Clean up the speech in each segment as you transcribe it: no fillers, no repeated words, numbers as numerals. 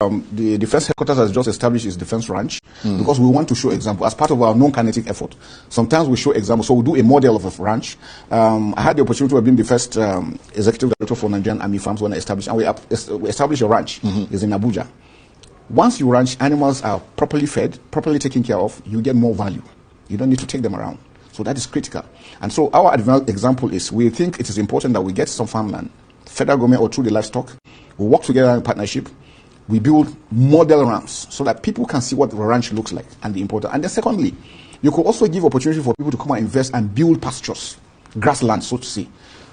the defense headquarters has just established its defense ranch because we want to show example as part of our non-kinetic effort. Sometimes we show examples, so we do a model of a ranch. I had the opportunity of being the first executive director for Nigerian army farms when I established, and we established a ranch. It's in Abuja. Once you ranch, animals are properly fed, properly taken care of, you get more value. You don't need to take them around. So that is critical. And so our example is we think it is important that we get some farmland, federal government or through the livestock. We work together in partnership. We build model ranches so that people can see what the ranch looks like and the importance. And then secondly, you could also give opportunity for people to come and invest and build pastures, grassland, so to say,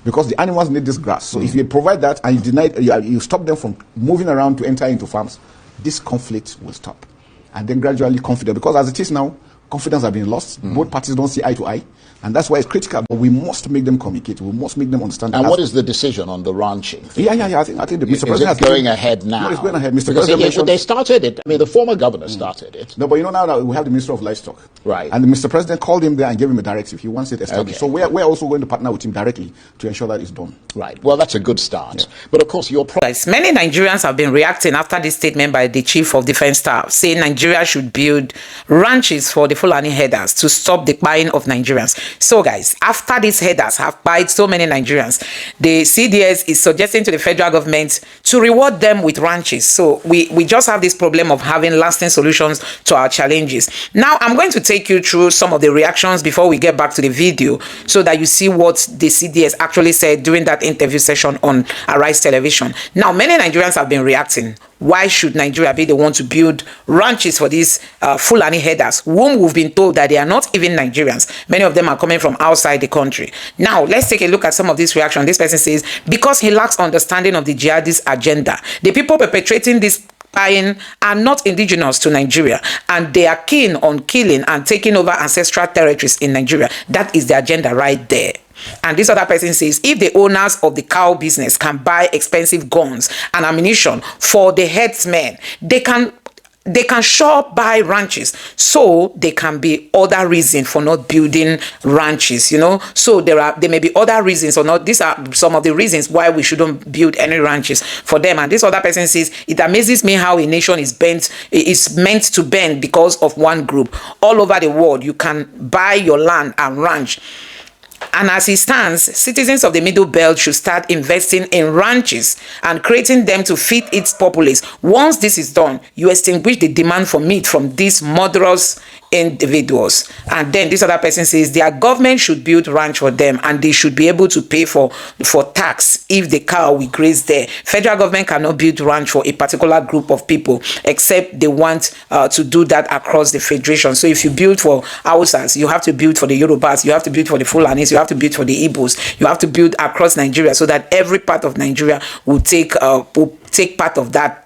because the animals need this grass. So if you provide that and you stop them from moving around to enter into farms, this conflict will stop. And then gradually confidence, because as it is now, confidence has been lost. Both parties don't see eye to eye. And that's why it's critical. But we must make them communicate. We must make them understand. And what is the decision on the ranching? Yeah. I think the Mr. President is going ahead now. No, it's going ahead. Mr. Because President they started it. I mean, the former governor started it. No, but now we have the Minister of Livestock. Right. And the Mr. President called him there and gave him a directive. He wants it established. Okay. So we're also going to partner with him directly to ensure that it's done. Right. Well, that's a good start. Yeah. But of course, many Nigerians have been reacting after this statement by the Chief of Defense Staff, saying Nigeria should build ranches for the Fulani herders to stop the buying of Nigerians. So, guys, after these herders have bought so many Nigerians, the CDS is suggesting to the federal government to reward them with ranches. So we just have this problem of having lasting solutions to our challenges. Now, I'm going to take you through some of the reactions before we get back to the video so that you see what the CDS actually said during that interview session on Arise Television. Now, many Nigerians have been reacting. Why should Nigeria be the one to build ranches for these Fulani herders, whom we've been told that they are not even Nigerians? Many of them are coming from outside the country. Now, let's take a look at some of this reaction. This person says, because he lacks understanding of the jihadist agenda, the people perpetrating this buying are not indigenous to Nigeria, and they are keen on killing and taking over ancestral territories in Nigeria. That is the agenda right there. And this other person says, if the owners of the cow business can buy expensive guns and ammunition for the herdsmen, they can sure buy ranches. So there can be other reasons for not building ranches, So there may be other reasons or not. These are some of the reasons why we shouldn't build any ranches for them. And this other person says, it amazes me how a nation is meant to bend because of one group. All over the world, you can buy your land and ranch. And as it stands, citizens of the Middle Belt should start investing in ranches and creating them to feed its populace. Once this is done, you extinguish the demand for meat from these murderous individuals. And then this other person says their government should build ranch for them and they should be able to pay for tax if the cow will graze there. Federal government cannot build ranch for a particular group of people except they want to do that across the federation. So if you build for Hausas, you have to build for the Yorubas, you have to build for the Fulanis, you have to build for the Igbos, you have to build across Nigeria so that every part of Nigeria will take part of that,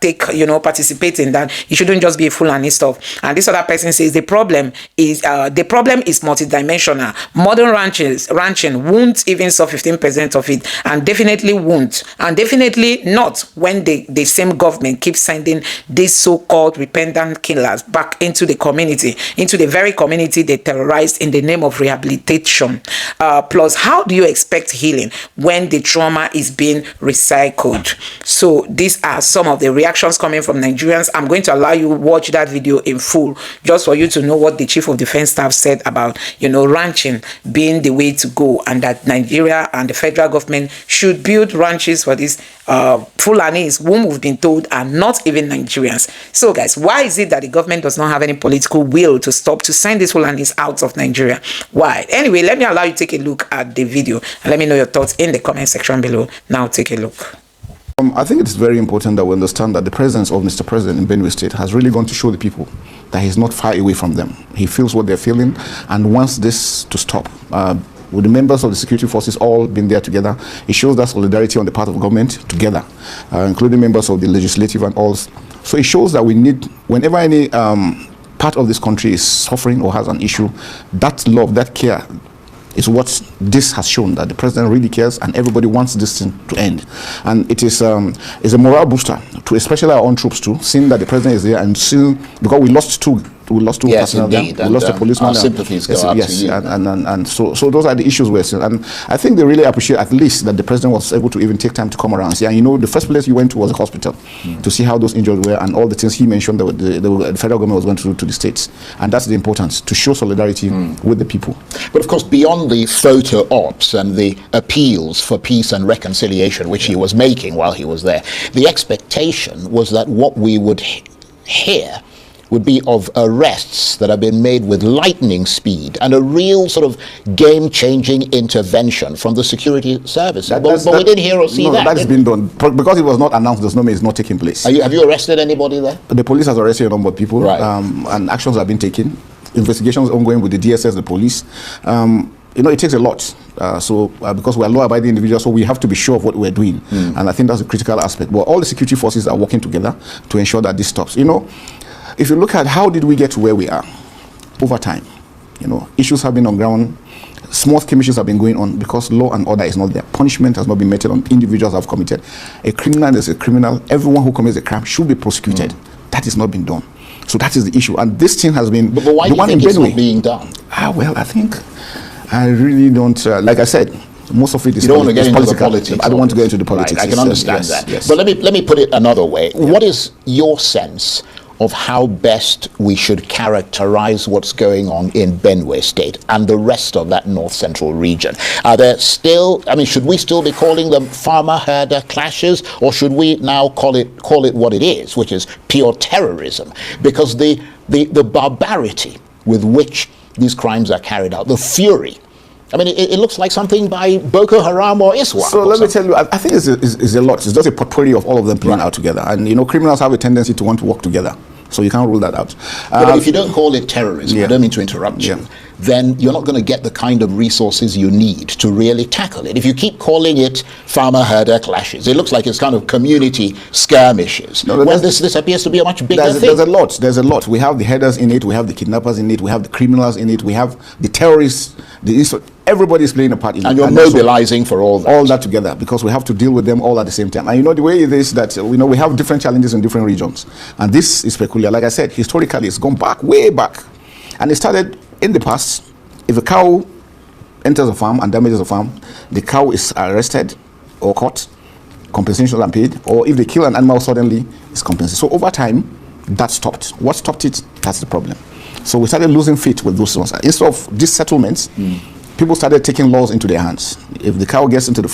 participate in that. It shouldn't just be a Fulani stuff. And this other person says the problem is multidimensional. Modern ranching won't even solve 15% of it, and definitely won't, and definitely not when the same government keeps sending these so-called repentant killers back into the community, into the very community they terrorized in the name of rehabilitation. Plus, how do you expect healing when the trauma is being recycled? So these are some of the reactions coming from Nigerians. I'm going to allow you to watch that video in full just for you to know what the Chief of Defense Staff said about, ranching being the way to go, and that Nigeria and the federal government should build ranches for these Fulanis, whom we've been told are not even Nigerians. So guys, why is it that the government does not have any political will to send these Fulanis out of Nigeria? Why? Anyway, let me allow you to take a look at the video and let me know your thoughts in the comment section below. Now take a look. I think it's very important that we understand that the presence of Mr. President in Benue State has really gone to show the people that he's not far away from them. He feels what they're feeling and wants this to stop. With the members of the security forces all being there together, it shows that solidarity on the part of government together, including members of the legislative and all. So it shows that we need, whenever any part of this country is suffering or has an issue, that love, that care, is what this has shown, that the president really cares and everybody wants this thing to end. And it is a morale booster to especially our own troops too, seeing that the president is there and still, because we lost two two yes, personnel there. Indeed. We lost a policeman. Our sympathies go out to you. And so those are the issues we're seeing. And I think they really appreciate at least that the president was able to even take time to come around and see. And you know, the first place you went to was the hospital to see how those injured were and all the things he mentioned that the federal government was going to do to the states. And that's the importance, to show solidarity with the people. But of course, beyond the photo ops and the appeals for peace and reconciliation, which he was making while he was there, the expectation was that what we would hear would be of arrests that have been made with lightning speed and a real sort of game-changing intervention from the security services. But we didn't hear or see that. No, that's been done. Because it was not announced, there's no mean it's not taking place. Have you arrested anybody there? The police has arrested a number of people, right. And actions have been taken. Investigations ongoing with the DSS, the police. You know, it takes a lot. Because we're law-abiding individuals, so we have to be sure of what we're doing. And I think that's a critical aspect. But all the security forces are working together to ensure that this stops. You know, if you look at how did we get to where we are over time, you know, issues have been on ground, small skirmishes have been going on because law and order is not there. Punishment has not been meted on individuals who have committed. A criminal is a criminal. Everyone who commits a crime should be prosecuted. That has not been done. So that is the issue. And this thing has been... But why do you think it's not being done? Well, I think... I really don't... like I said, most of it is... You don't want to get into political. the politics. I don't want to get into the politics. Right, I can understand that. Yes. But let me put it another way. Yeah. What is your sense of how best we should characterize what's going on in Benue State and the rest of that north central region? Are there still, should we still be calling them farmer-herder clashes, or should we now call it what it is, which is pure terrorism? Because the barbarity with which these crimes are carried out, the fury, it looks like something by Boko Haram or ISWAP. So let me tell you, I think it's a lot. It's just a potpourri of all of them playing out together. And, you know, criminals have a tendency to want to work together. So you can't rule that out. But if you don't call it terrorism, I don't mean to interrupt you, then you're not going to get the kind of resources you need to really tackle it. If you keep calling it farmer-herder clashes, it looks like it's kind of community skirmishes. This appears to be a much bigger thing. There's a lot. We have the herders in it, we have the kidnappers in it, we have the criminals in it, we have the terrorists, everybody is playing a part in it. And you're mobilizing for all that. All that together, because we have to deal with them all at the same time. And you know, the way it is that, we have different challenges in different regions. And this is peculiar. Like I said, historically, it's gone back, way back. And it started in the past. If a cow enters a farm and damages a farm, the cow is arrested or caught, compensation is paid, or if they kill an animal suddenly, it's compensated. So over time, that stopped. What stopped it? That's the problem. So we started losing faith with those ones. Instead of these settlements, people started taking laws into their hands. If the cow gets into the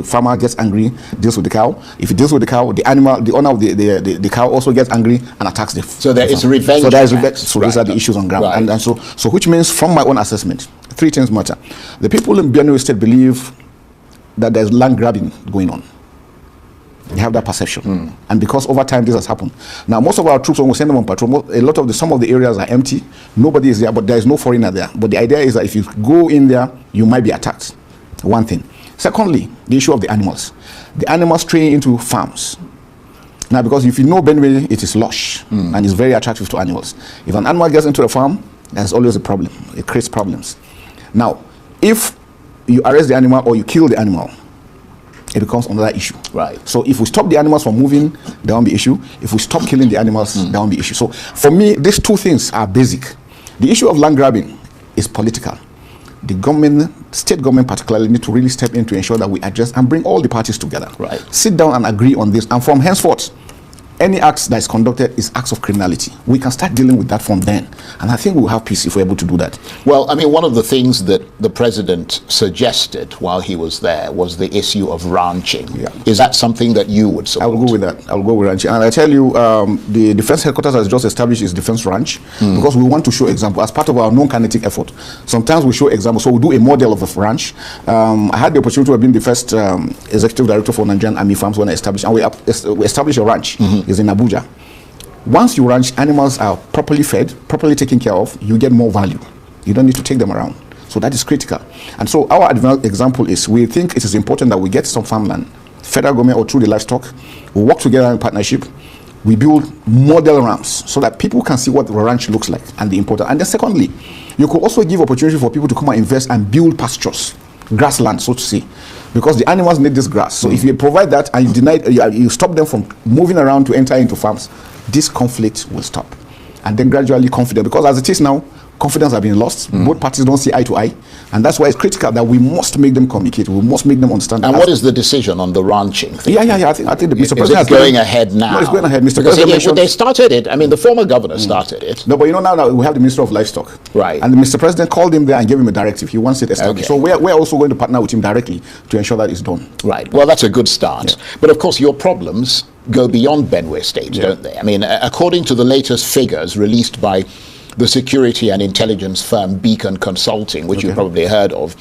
farmer gets angry, deals with the cow. If he deals with the cow, the owner of the cow also gets angry and attacks the So there is revenge. So there is revenge. So these are the issues on ground. Right. And so which means, from my own assessment, three things matter. The people in Benue State believe that there's land grabbing going on. They have that perception. And because over time this has happened. Now, most of our troops, when we send them on patrol, some of the areas are empty. Nobody is there, but there is no foreigner there. But the idea is that if you go in there, you might be attacked. One thing. Secondly, the issue of the animals. The animals stray into farms. Now, because if you know Benue, it is lush and it's very attractive to animals. If an animal gets into a farm, there's always a problem. It creates problems. Now, if you arrest the animal or you kill the animal, it becomes another issue. Right. So if we stop the animals from moving, there won't be issue. If we stop killing the animals, there won't be issue. So for me, these two things are basic. The issue of land grabbing is political. The government, state government particularly, need to really step in to ensure that we address and bring all the parties together. Right. Sit down and agree on this. And from henceforth, any acts that is conducted is acts of criminality. We can start dealing with that from then. And I think we'll have peace if we're able to do that. Well, one of the things that the president suggested while he was there was the issue of ranching. Yeah. Is that something that you would support? I will go with that. I will go with ranching. And I tell you, the defense headquarters has just established its defense ranch because we want to show example as part of our non-kinetic effort. Sometimes we show examples. So we do a model of a ranch. I had the opportunity to have been the first executive director for Nigerian Army Farms when I established, and we established a ranch. Is in Abuja. Once you ranch, animals are properly fed, properly taken care of, you get more value. You don't need to take them around. So that is critical. And so our example is, we think it is important that we get some farmland, federal government or through the livestock, we work together in partnership, we build model ramps so that people can see what the ranch looks like and the important. And then secondly, you could also give opportunity for people to come and invest and build pastures, grassland, so to say, because the animals need this grass. So if you provide that and you stop them from moving around to enter into farms, this conflict will stop. and then gradually confidence. Because as it is now, confidence has been lost. Both parties don't see eye to eye. And that's why it's critical that we must make them communicate. We must make them understand. And what is the decision on the ranching thing? Yeah. I think the Mr. President is it going ahead now? No, it's going ahead. Mr. Because President they started it. I mean, the former governor started it. No, but you know, now we have the Minister of Livestock. Right. And the Mr. President called him there and gave him a directive. He wants it established. Okay. So we're also going to partner with him directly to ensure that it's done. Right. Well, that's a good start. Yeah. But of course, your problems go beyond Benue State, don't they? I mean, according to the latest figures released by the security and intelligence firm Beacon Consulting, which you've probably heard of,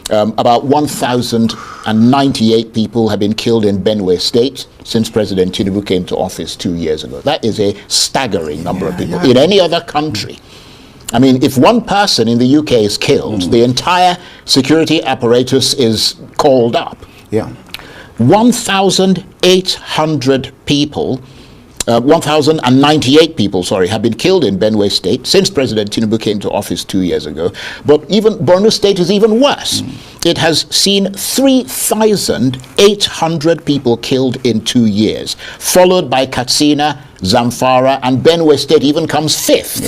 about 1,098 people have been killed in Benue State since President Tinubu came to office 2 years ago. That is a staggering number of people. In any other country, I mean, if one person in the UK is killed, the entire security apparatus is called up. 1,800 people 1,098 people, have been killed in Benue State since President Tinubu came to office 2 years ago. But even Borno State is even worse. It has seen 3,800 people killed in 2 years, followed by Katsina, Zamfara, and Benue State even comes fifth.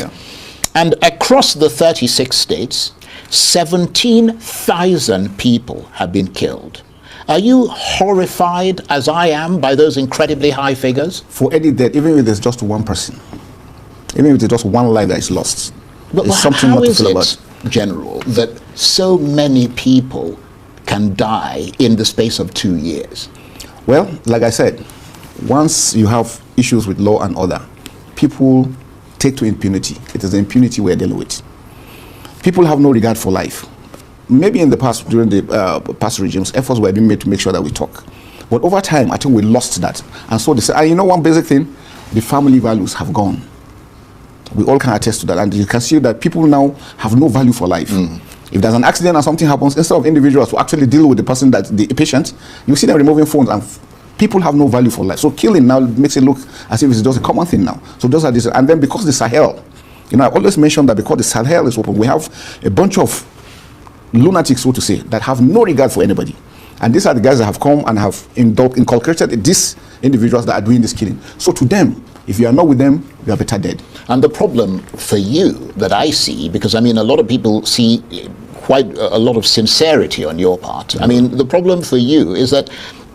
And across the 36 states, 17,000 people have been killed. Are you horrified, as I am, by those incredibly high figures? For any death, even if there's just one person, even if there's just one life that is lost, but it's something how not to is feel it, about. General, that so many people can die in the space of 2 years? Well, like I said, once you have issues with law and order, people take to impunity. It is the impunity we're dealing with. People have no regard for life. Maybe in the past, during the past regimes, efforts were being made to make sure that we talk. But over time, I think we lost that. And so they say, you know one basic thing? The family values have gone. We all can attest to that. And you can see that people now have no value for life. If there's an accident or something happens, instead of individuals to actually deal with the person, the patient, you see them removing phones, and people have no value for life. So killing now makes it look as if it's just a common thing now. So those are this. And then because the Sahel, I always mention that because the Sahel is open, we have a bunch of lunatics, so to say, that have no regard for anybody. And these are the guys that have come and have inculcated these individuals that are doing this killing. So to them, if you are not with them, you are better dead. And the problem for you that I see, because I mean, a lot of people see quite a lot of sincerity on your part. I mean, the problem for you is that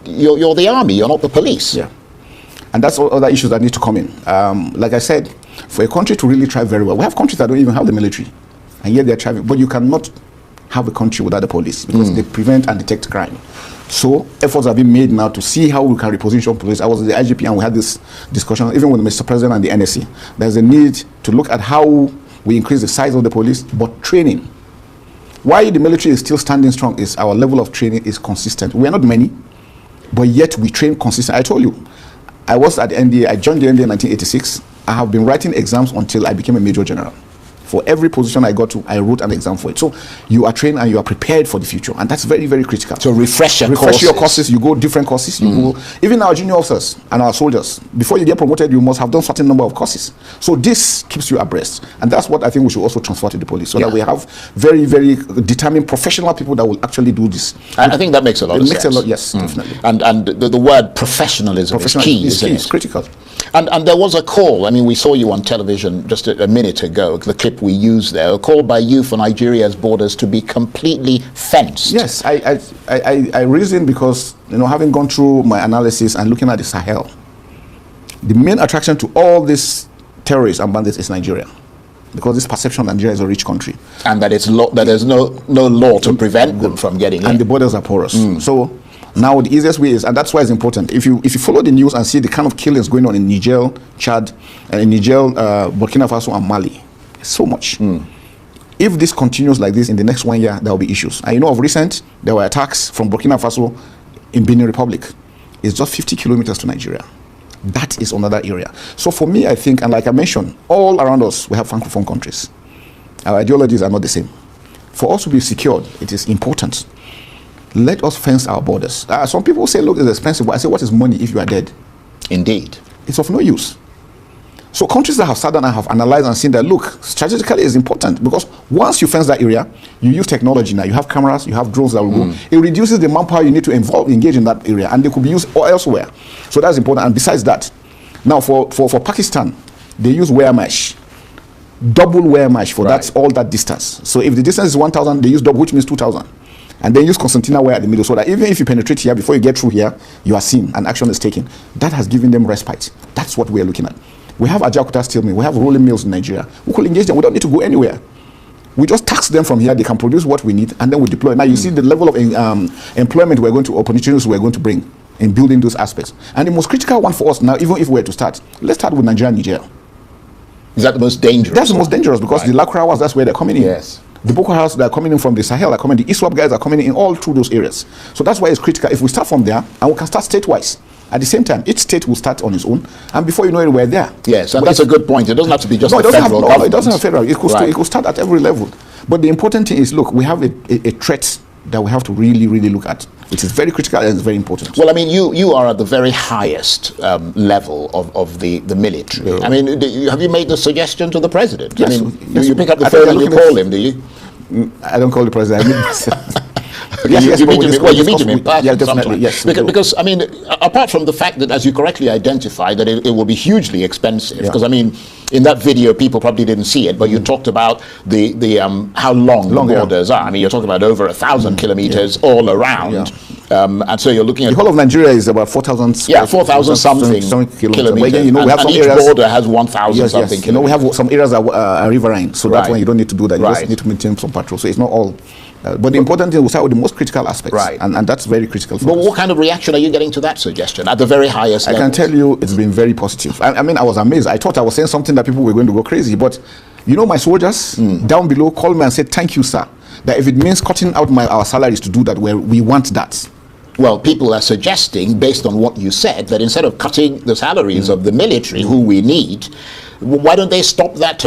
you're the army, you're not the police. And that's all other issues that need to come in. Like I said, for a country to really thrive very well, we have countries that don't even have the military, and yet they're thriving. But you cannot have a country without the police, because they prevent and detect crime. So efforts have been made now to see how we can reposition police. I was at the IGP and we had this discussion even with Mr. President and the NSC. There's a need to look at how we increase the size of the police, but training. Why the military is still standing strong is our level of training is consistent. We are not many, but yet we train consistently. I told you, I was at the NDA, I joined the NDA in 1986. I have been writing exams until I became a Major General. For every position I got to, I wrote an exam for it. So you are trained and you are prepared for the future. And that's very, very critical. So refresh your courses. You go different courses. You go, even our junior officers and our soldiers, before you get promoted, you must have done certain number of courses. So this keeps you abreast. And that's what I think we should also transfer to the police, so that we have very, very determined professional people that will actually do this. I think that makes a lot of sense. It makes a lot, yes, definitely. And the word professionalism is key, isn't it? It's critical. And there was a call, I mean, we saw you on television just a minute ago, the clip we used there, a call by you for Nigeria's borders to be completely fenced. Yes, I reasoned because, having gone through my analysis and looking at the Sahel, the main attraction to all these terrorists and bandits is Nigeria. Because this perception of Nigeria is a rich country. And that there's no law to prevent them from getting in. And the borders are porous. So now the easiest way is, and that's why it's important, if you follow the news and see the kind of killings going on in Niger, Chad, and in Niger, Burkina Faso and Mali, so much. If this continues like this in the next 1 year, there will be issues. And of recent, there were attacks from Burkina Faso in Benin Republic. It's just 50 kilometers to Nigeria. That is another area. So for me, I think, and like I mentioned, all around us, we have Francophone countries. Our ideologies are not the same. For us to be secured, it is important. Let us fence our borders. Some people say, look, it's expensive. But I say, what is money if you are dead? Indeed. It's of no use. So countries that have sat down and have analyzed and seen that, look, strategically is important, because once you fence that area, you use technology now. You have cameras, you have drones that will go. It reduces the manpower you need to engage in that area, and they could be used elsewhere. So that's important. And besides that, now for Pakistan, they use wire mesh. double wire mesh for that's all that distance. So if the distance is 1,000, they use double, which means 2,000. And then use concertina wire at the middle, so that even if you penetrate here, before you get through here, you are seen and action is taken. That has given them respite. That's what we are looking at. We have Ajakuta steel mill, we have rolling mills in Nigeria. We could engage them, we don't need to go anywhere. We just tax them from here, they can produce what we need, and then we deploy. Now you see the level of employment we're going to, opportunities we're going to bring in building those aspects. And the most critical one for us now, even if we were to start, let's start with Nigeria and Niger. Is that the most dangerous? That's the most dangerous, because the Lakurawas, that's where they're coming in. Yes. The Boko Haram that are coming in from the Sahel are coming, the ISWAP guys are coming in all through those areas. So that's why it's critical. If we start from there, and we can start state-wise. At the same time, each state will start on its own, and before you know it, we're there. Yes, and that's a good point. It doesn't have to be just no, the federal government. No, it doesn't have federal. It could start at every level. But the important thing is, look, we have a threat that we have to really, really look at, which is very critical and it's very important. Well, I mean, you are at the very highest level of the military. Yeah. I mean, have you made the suggestion to the president? Yes, I mean, you pick up the phone and you call him, do you? I don't call the president. I mean, you meet him in person. Yeah, definitely. Yes, because I mean, apart from the fact that, as you correctly identified, that it will be hugely expensive. Because I mean, in that video, people probably didn't see it, but you talked about the how long the borders are. I mean, you're talking about over 1,000 kilometers all around. And so you're looking at the whole of Nigeria is about 4,000. Yeah, 4,000 something kilometers. But again, we have some each areas, border has 1,000 something kilometers. We have some areas that are riverine, so that's why you don't need to do that. You just need to maintain some patrol. So it's not all. But the important thing, we'll start with the most critical aspects, and that's very critical for us. But what kind of reaction are you getting to that suggestion at the very highest level? I can tell you it's been very positive. I mean, I was amazed. I thought I was saying something that people were going to go crazy, but you know, my soldiers down below called me and said, "Thank you, sir. That if it means cutting out our salaries to do that, we want that." Well, people are suggesting, based on what you said, that instead of cutting the salaries of the military, who we need, why don't they stop that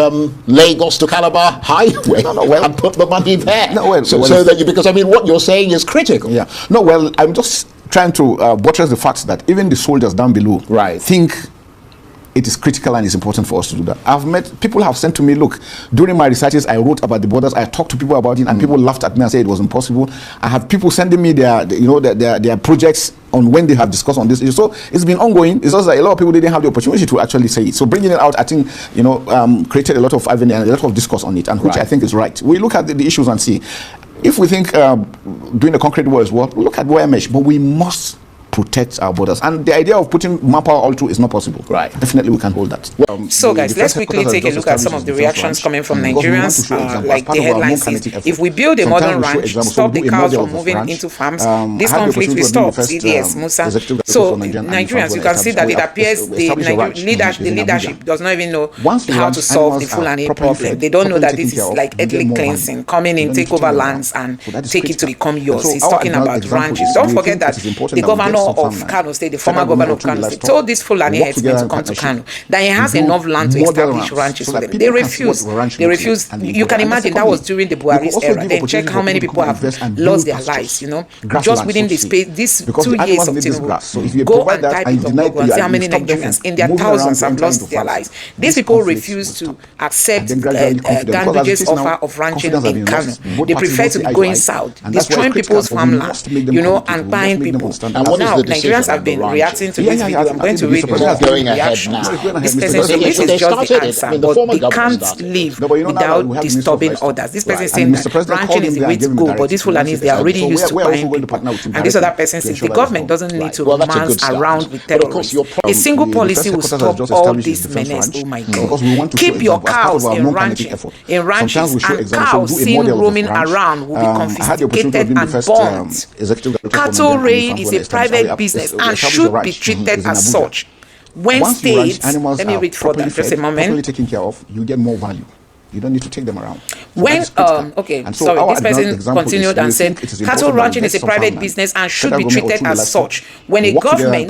Lagos to Calabar highway and put the money there? Because I mean, what you're saying is critical. Yeah. No, well, I'm just trying to buttress the fact that even the soldiers down below think it is critical and it's important for us to do that. I've met people have sent to me, look, during my researches, I wrote about the borders, I talked to people about it, and people laughed at me and said it was impossible. I have people sending me their projects on when they have discussed on this issue. So it's been ongoing. It's just that a lot of people didn't have the opportunity to actually say it. So bringing it out, I think, created a lot of avenue and a lot of discourse on it, and which I think is right. We look at the issues and see. If we think doing the concrete wall is what, look at wire mesh, but we must protect our borders, and the idea of putting manpower all through is not possible. Definitely we can hold that. So guys, let's quickly take a look at some of the reactions coming from Nigerians. Like the headline says, if we build a modern ranch, stop the cows from moving into farms, this conflict will stop. CDS Musa. So Nigerians, you can see that it appears the leadership does not even know how to solve the Fulani problem. They don't know that this is like ethnic cleansing, coming in, take over lands and take it to become yours. He's talking about ranches. Don't forget that the governor of Kano State, the former governor of Kano State, told these Fulani headsmen to come to Kano that he has enough land to establish ranches for them. They refuse. You can imagine that was during the Buhari's era. Then check how many people have lost their lives, just within the space, these 2 years of Tinubu. Go and type it on Google and see how many Nigerians in their thousands have lost their lives. These people refuse to accept Ganduje's offer of ranching in Kano. They prefer to be going south, destroying people's farmland, and buying people. Now, Nigerians have been reacting to this video. I'm going to read the reaction. This person saying this is just the answer, but they can't live without disturbing others. This person saying that ranching is the way to go, but these Fulanis, they are already used to buying people. And this other person says the government doesn't need to romance around with terrorists. A single policy will stop all this menace. Oh my God. Keep your cows in ranches, and cows seen roaming around will be confiscated and burnt. Cattle raid is a private business and should be treated as such. When states, let me read further, just a moment. Properly taken care of, you get more value. You don't need to take them around. When this person continued and said, cattle ranching is a private business and should be treated as such. When a government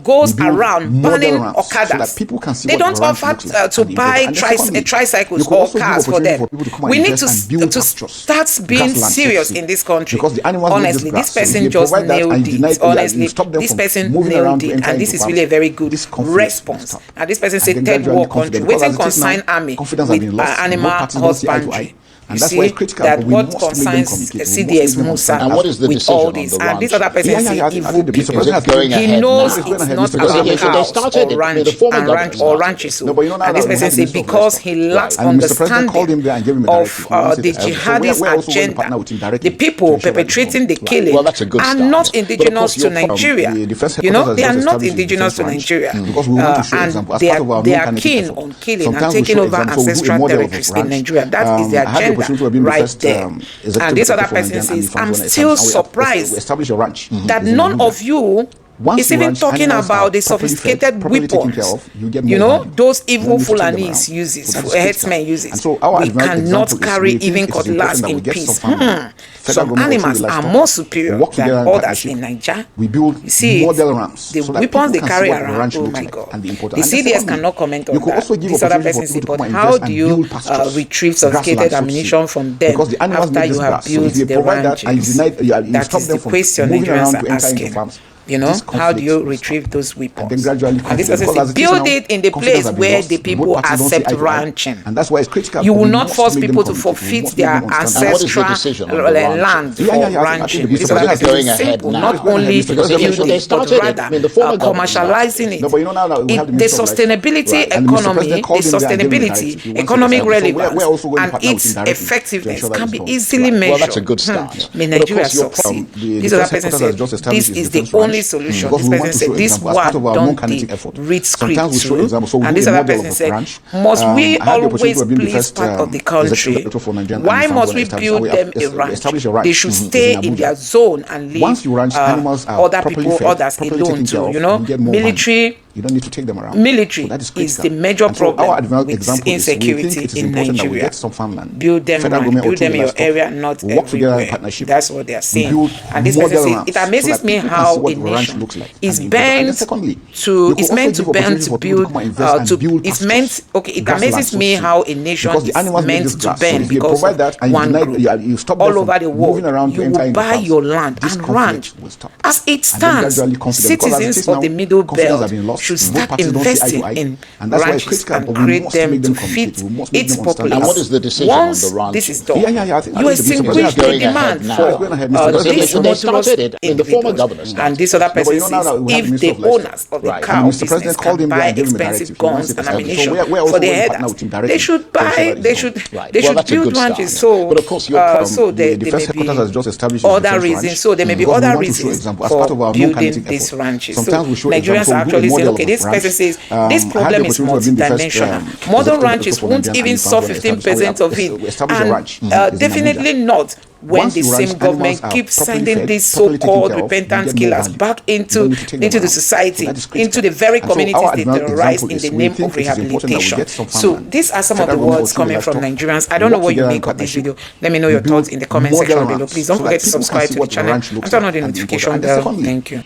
goes around banning Okadas, they don't offer to buy tricycles or cars for them. We need to start being serious in this country. Honestly, this person just nailed it. Honestly, this person nailed it, and this is really a very good response. And this person said, third world country, waiting consign army with animal husbandry. you that's see, why it's critical, that but we what must make them concerns communicate. CDS Musa And what is the with decision all on this, the and this ranch? other person I say think evil the people. Mr. President going He ahead knows now? it's Mr. not President, about they cows started or it. ranch The former and governor started ranches. No, but you know now And this that we person have say Minister of because Livestock. he lacks And Mr. President called him understanding there and gave him a of directive. He wants the it. So jihadist we're also going to partner agenda. with him directly The people to ensure that it's perpetrating the done. killing Well, that's a good are start. not But of indigenous course, to your Nigeria. The defense You know, headquarters they are just not established the indigenous to defense branch. Nigeria. Because we want to show example as part of our They are non-kinetic keen effort. on killing and Sometimes we taking show over example, so we do a ancestral model of a territories in branch. Nigeria. That is the I had the opportunity to have been agenda the right first there. executive And this other director for person Nigerian Army says, Farm I'm Zone still Established. surprised We established a ranch. that in none Abuja. of you Once is you even ranch, talking animals about are the properly sophisticated fed, properly taken care weapons, of, you get you more know, value. those You evil don't need to take them Fulanis around. uses, So that is critical. herdsmen uses. And so our We advanced cannot example is carry we think even it is cutlass important that we in get peace. some farmland. Federal Some government also animals will are stop. more superior Work than together in others partnership. in Nigeria. We build You see model ramps the so that weapons people they can carry see what the around. ranch Oh looks my like God! and the The importance. CDS cannot comment on You could that. also give This other opportunity person for say, people to but come and how invest do and you build pastures, retrieve sophisticated grasslands, so to ammunition say. from them Because the animals after need you this have grass. So built if you the provide that and you ranches? deny, you That stop is them the from question moving Nigerians around are to enter into asking. farms. You know, This how do you conflict will retrieve stop. those weapons? And then gradually And this conflict. person Because say, as it is build now, it in the confidence place has been where lost. the Both people parties don't see accept eye to eye. ranching. And that's why it's critical. You but will we not must force make them people to communicate. We forfeit must make their them understand. And what is the ancestral decision on the land ranches? for I think ranching. the This Mr. other President is person going is ahead simple, now. not only Because they building, but started it. rather I mean, the former government commercializing it. No, but you know now that we have the The Minister of Livestock. sustainability Right. And the Mr. economy, President the called him there and gave him a directive. sustainability, He wants it economic established. So relevance, we're also going to and partner with its him directly to effectiveness ensure that can it's be done. easily Right. measured. Well, that's a good start. May But of Nigeria course, your succeed. The This other defense person headquarters has just said, established this its is the defense only branch solution. because This we person want to said, show this example as part of one our don't non-kinetic effort. read Sometimes we script show too. example, so we And do this a other model person of a said, branch. must we I had the opportunity always to have been the please first part of the executive country? director for Nigerian Why Army Farm must Zone we established. build them a Establish a ranch? ranch. They should It's stay in Abuja. their zone and leave Once you ranch, animals are other properly people, fed, others properly alone taken care too. of, You know, you get more value. military. You don't need to take them around. Military So that is is critical. the major And so problem our advanced with example is we insecurity think it is in important that we Nigeria. get some farmland. Build them Federal around, government build them in your livestock. area, not We work together in everywhere. partnership. That's what they are We saying. build And this person model says, ramps it so amazes that me people can see how what a the ranch nation looks like is and the importance. And then bent secondly, to, you could it's also meant give to bend opportunity to for people build, to come and invest and build it's pastures, meant, okay, it grasslands, amazes so me to say. how a nation Because the is animals need meant this to grass. So bend if you because provide that of and one group. you stop them All from over the moving world, around to you enter will into buy farms, your land this and conflict ranch. will stop. As it And then stands, gradually confidence. Because as it citizens is of now, the Middle confidence Belt has been lost. should Both start parties don't see eye to investing eye. in And that's why it's ranches critical, and but we create must them make to them fit communicate. We must make its them understand. populace. And what is the decision on Once the ranches? this is done, I think you the Mr. extinguish President the going ahead demand now. for It's going ahead, Mr. President. these They started it. I mean, the former individuals. governor started And this other No, but person you know now says, that we have if Minister the of Livestock. owners of the Right. cow And Mr. business President can called him there buy and gave him a expensive directive. He wants guns it and established. So ammunition we're for also the going to partner headers, with him directly they should to ensure buy, that it's they done. should, Right. they Well, should that's a build good start. ranches. So, But of course, your so the there defense may headquarters be has just established its other defense reasons. ranch. So there may be Because we other want to show reasons example as for part of our building non-kinetic these effort. ranches. Sometimes So we show Nigerians example, are we do a actually saying, model okay, of a this branch. person says I this had the problem is opportunity to have been the first, multidimensional. Modern executive ranches for won't Nigerian even Army solve Farm Zone 15% of established. We it. established a And ranch. It's in definitely Abuja. not when Once the you ranch, same government animals are keeps properly sending fed, these properly taken so-called care of, you repentant get more killers value. back You into don't need to take them the around. society, So that is into critical. the very And so communities our they advanced terrorize example in is the we name think of it is important that we rehabilitation. get some So farmland. these are some of the Federal government words also coming will from livestock. Nigerians. I don't know Work what you together in make of this partnership. video. Let me know We your build thoughts in the comment model section below. ramps Please don't so forget that to people can subscribe see to the what the channel ranch and looks turn like on the and the notification importance. And bell. secondly, Thank you.